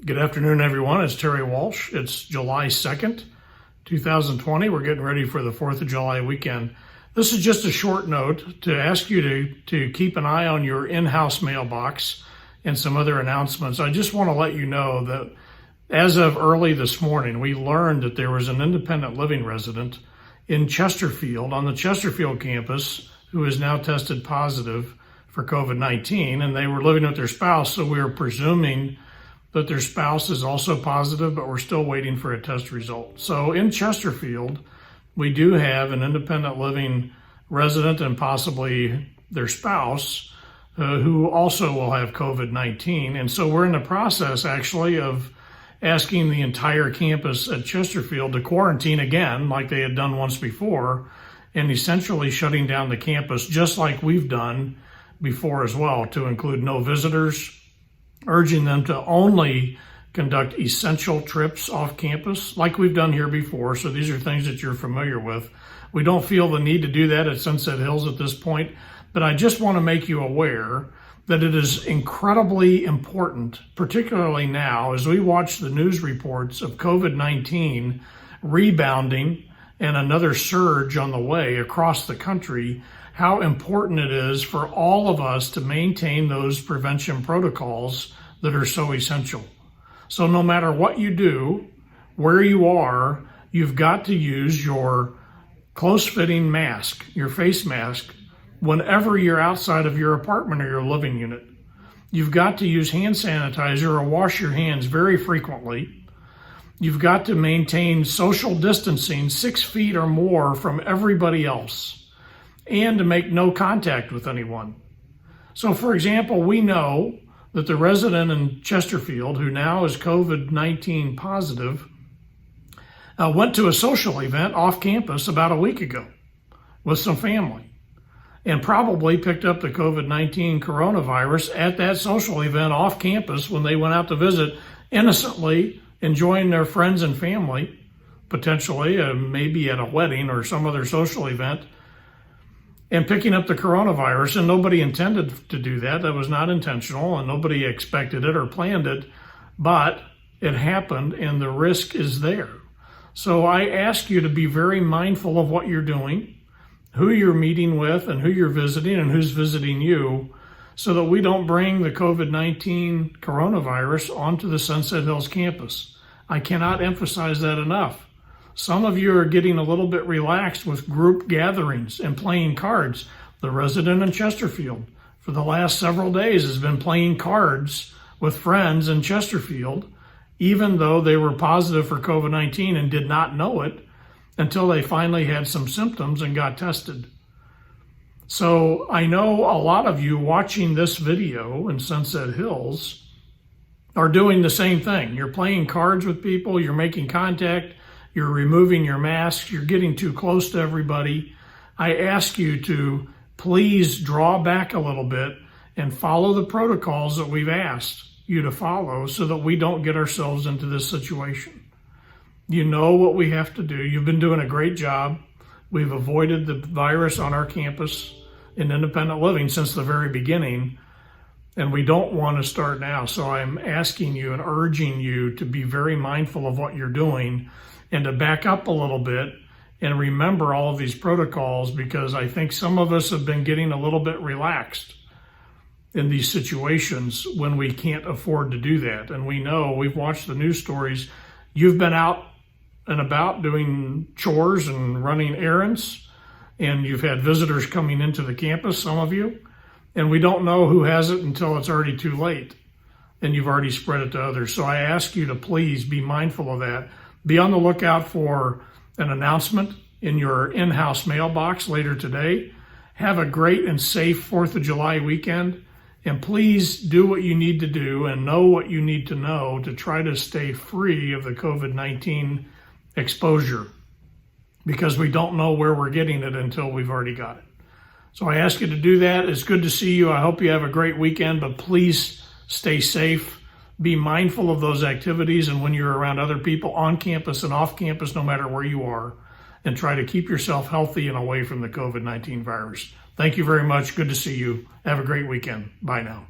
Good afternoon, everyone. It's Terry Walsh. It's July 2nd, 2020. We're getting ready for the 4th of July weekend. This is just a short note to ask you to keep an eye on your in-house mailbox and some other announcements. I just want to let you know that as of early this morning, we learned that there was an independent living resident in Chesterfield, on the Chesterfield campus, who is now tested positive for COVID-19, and they were living with their spouse, so we are presuming that their spouse is also positive, but we're still waiting for a test result. So in Chesterfield, we do have an independent living resident and possibly their spouse who also will have COVID-19. And so we're in the process actually of asking the entire campus at Chesterfield to quarantine again, like they had done once before, and essentially shutting down the campus just like we've done before as well, to include no visitors, urging them to only conduct essential trips off campus like we've done here before. So these are things that you're familiar with. We don't feel the need to do that at Sunset Hills at this point, but I just want to make you aware that it is incredibly important, particularly now as we watch the news reports of COVID-19 rebounding and another surge on the way across the country, how important it is for all of us to maintain those prevention protocols that are so essential. So no matter what you do, where you are, you've got to use your close-fitting mask, your face mask, whenever you're outside of your apartment or your living unit. You've got to use hand sanitizer or wash your hands very frequently. You've got to maintain social distancing 6 feet or more from everybody else, and to make no contact with anyone. So for example, we know that the resident in Chesterfield, who now is COVID-19 positive, went to a social event off campus about a week ago with some family and probably picked up the COVID-19 coronavirus at that social event off campus when they went out to visit, innocently enjoying their friends and family, potentially maybe at a wedding or some other social event, and picking up the coronavirus. And nobody intended to do that. That was not intentional, and nobody expected it or planned it, but it happened and the risk is there. So I ask you to be very mindful of what you're doing, who you're meeting with and who you're visiting and who's visiting you, so that we don't bring the COVID-19 coronavirus onto the Sunset Hills campus. I cannot emphasize that enough. Some of you are getting a little bit relaxed with group gatherings and playing cards. The resident in Chesterfield for the last several days has been playing cards with friends in Chesterfield, even though they were positive for COVID-19 and did not know it until they finally had some symptoms and got tested. So I know a lot of you watching this video in Sunset Hills are doing the same thing. You're playing cards with people, you're making contact, you're removing your masks, you're getting too close to everybody. I ask you to please draw back a little bit and follow the protocols that we've asked you to follow so that we don't get ourselves into this situation. You know what we have to do. You've been doing a great job. We've avoided the virus on our campus in independent living since the very beginning, and we don't want to start now. So I'm asking you and urging you to be very mindful of what you're doing and to back up a little bit and remember all of these protocols, because I think some of us have been getting a little bit relaxed in these situations when we can't afford to do that. And we know, we've watched the news stories, you've been out and about doing chores and running errands, and you've had visitors coming into the campus, some of you, and we don't know who has it until it's already too late and you've already spread it to others. So I ask you to please be mindful of that. Be on the lookout for an announcement in your in-house mailbox later today. Have a great and safe 4th of July weekend, and please do what you need to do and know what you need to know to try to stay free of the COVID-19 exposure, because we don't know where we're getting it until we've already got it. So I ask you to do that. It's good to see you. I hope you have a great weekend, but please stay safe. Be mindful of those activities, and when you're around other people on campus and off campus, no matter where you are, and try to keep yourself healthy and away from the COVID-19 virus. Thank you very much. Good to see you. Have a great weekend. Bye now.